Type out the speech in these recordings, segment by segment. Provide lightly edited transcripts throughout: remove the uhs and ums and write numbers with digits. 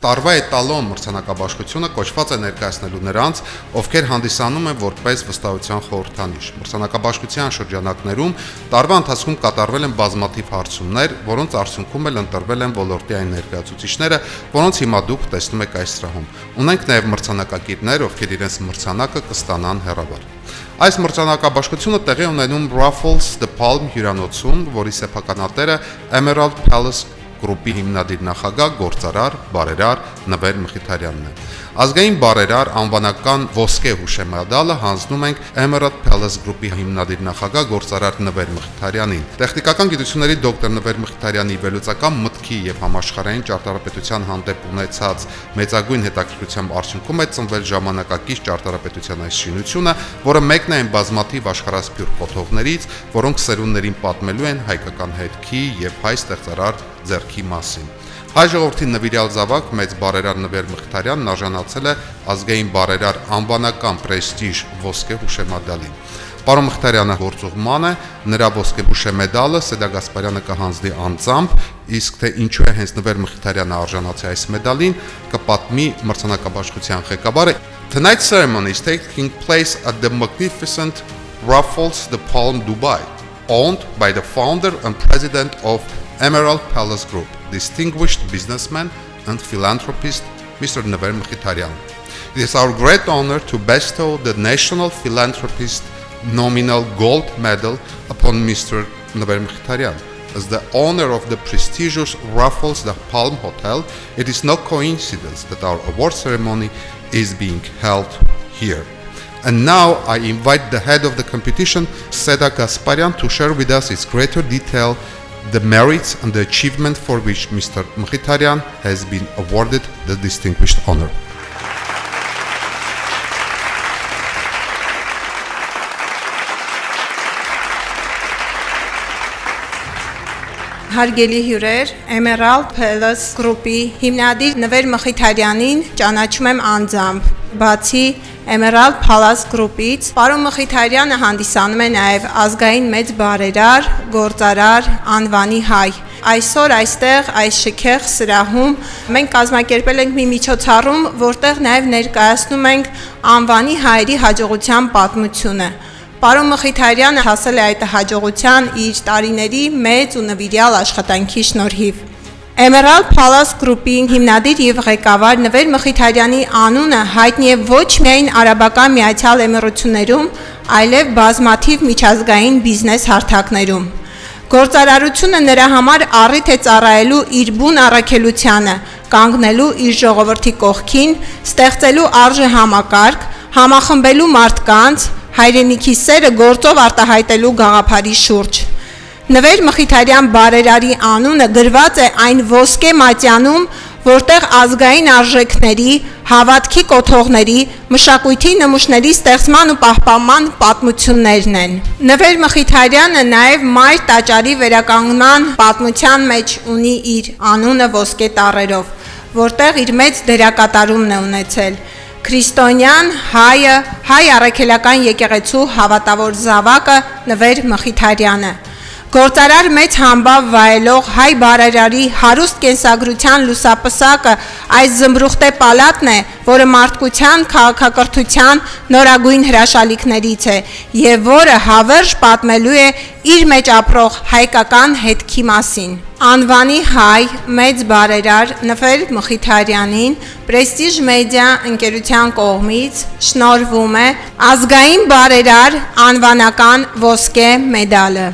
Տարվա էտալոն մրցանակաբաշխությունը կոչված է ներկայացնելու նրանց, ովքեր հանդիսանում են որպես վստահության խորհրդանիշ։ Մրցանակաբաշխության շրջանակներում տարվա ընթացքում կատարվել են բազմաթիվ հարցումներ, որոնց արդյունքում էլ ընտրվել են ոլորտի այն ներկայացուցիչները, որոնց հիմա դուք տեսնում եք այս սրահում։ Ունենք նաև մրցանակակիրներ, ովքեր իրենց մրցանակը կստանան հեռավար։ Այս մրցանակաբաշխությունը տեղի ունենում Raffles The Palm հյուրանոցում, որի սեփականատերը Emerald Palace Group-ի հիմնադիր նախագահ, գործարար, բարերար Նվեր Մխիթարյանն է։ Ազգային բարերար անվանական ոսկե հուշեմեդալը հանձնում ենք Emerald Palace Group-ի հիմնադիր նախագահ, գործարար Նվեր Մխիթարյանին։ Տեխնիկական գիտությունների դոկտոր Նվեր Մխիթարյանի վերլուծական մտքի եւ համաշխարհային ճարտարապետության հանդեպ ունեցած մեծագույն հետաքրքրությամբ արդյունքում է ծնվել ժամանակակից ճարտարապետության այս շինությունը, որը մեկն է այն բազմաթիվ աշխարհասփյուռ կոթողներից, որոնք սերունդներին պատմելու են հայկական հետքի եւ հայ ստեղծարար ձեռքի մասին։ Հայ ժողովրդի նվիրյալ զավակ մեծ բարերար Նվեր Մխիթարյանն արժանացել է ազգային բարերար անվանական պրեստիժ ոսկե հուշեմեդալին։ Պարոն Մխիթարյանը գործուղման է, նրա ոսկե հուշեմեդալը Սեդա Գասպարյանը կհանձնի անձամբ, իսկ թե ինչու է հենց Նվեր Մխիթարյանը արժանացել այս մեդալին, կպատմի մրցանակաբաշխության ղեկավարը։ Tonight's ceremony is taking place at the magnificent Raffles The Palm Dubai, owned by the founder and president of Emerald Palace Group, distinguished businessman and philanthropist, Mr. Nver Mkhitaryan. It is our great honor to bestow the National Philanthropist Nominal Gold Medal upon Mr. Nver Mkhitaryan. As the owner of the prestigious Raffles The Palm Hotel, it is no coincidence that our award ceremony is being held here. And now I invite the head of the competition, Seda Gasparyan, to share with us in greater detail the merits and the achievement for which Mr. Mkhitaryan has been awarded the distinguished honor. Հարգելի հյուրեր, Emerald Palace Group-ի հիմնադիր Նվեր Մխիթարյանին ճանաչում եմ անձամբ։ Բացի Emerald Palace Group-ից, պարոն Մխիթարյանը հանդիսանում է նաև ազգային մեծ բարերար, գործարար, անվանի հայ։ Այսօր այստեղ այս շքեղ սրահում մենք կազմակերպել ենք մի միջոցառում, որտեղ նաև ներկայացնում ենք անվանի հայերի հաջողության պատմությունը։ Պարոն Մխիթարյանը հասել է այդ հաջողության իր տարիների մեծ ու նվիրյալ աշխատանքի շնորհիվ։ Emerald Palace Group-ի հիմնադիր եւ ղեկավար Նվեր Մխիթարյանի անունը հայտնի է ոչ միայն Արաբական Միացյալ Էմիրություններում, այլև բազմաթիվ միջազգային բիզնես հարթակներում։ Գործարարությունը նրա համար առիթ է ծառայելու իր բուն առաքելությանը, կանգնելու իր ժողովրդի կողքին, ստեղծելու արժե համակարգ, համախմբելու մարդկանց, հայրենիքի սերը գործով արտահայտելու գաղափարի շուրջ։ Նվեր Մխիթարյան բարերարի անունը գրված է այն ոսկե մատյանում, որտեղ ազգային արժեքների, հավատքի կոթողների, մշակույթի նմուշների ստեղծման ու պահպանման պատմություններն են։ Նվեր Մխիթարյանը նաև մայր տաճարի վերականգնման պատմության մեջ ունի իր անունը ոսկե տառերով, որտեղ իր մեծ դերակատարումն է ունեցել։ Քրիստոնյան հայը, հայ առաքելական եկեղեցու հավատավոր զավակը Նվեր Մխիթարյանը։ Գործարար մեծ համբավ վայելող հայ բարերարի հարուստ կենսագրության լուսապսակը այս զմբրուխտե պալատն է, որը մարդկության, քաղաքակրթության նորագույն հրաշալիքներից է եւ որը հավերժ պատմելու է իր մեջ ապրող հայկական հետքի մասին։ Անվանի հայ մեծ բարերար Նվեր Մխիթարյանին Prestige Media ընկերության կողմից շնորհվում է ազգային բարերար անվանական ոսկե մեդալը։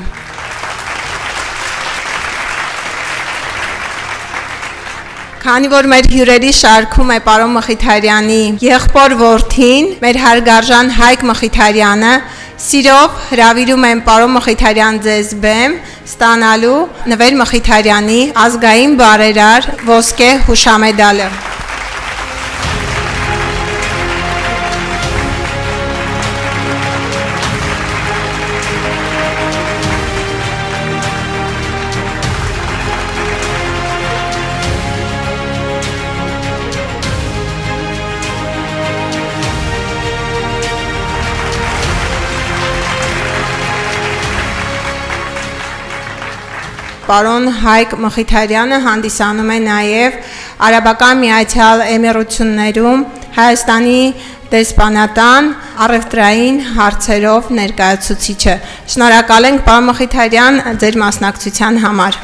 Քանի որ մեր հյուրերի շարքում է պարոն Մխիթարյանի եղբոր որդին, մեր հարգարժան Հայկ Մխիթարյանը, սիրով հրավիրում եմ պարոն Մխիթարյան ձեզ բեմ ստանալու Նվեր Մխիթարյանի ազգային բարերար ոսկե հուշամեդալը։ Պարոն Հայկ Մխիթարյանը հանդիսանում է նաև Արաբական Միացյալ Էմիրություններում Հայաստանի դեսպանատան առևտրային հարցերով ներկայացուցիչը։ Շնորհակալ ենք, պարոն Մխիթարյան, ձեր մասնակցության համար։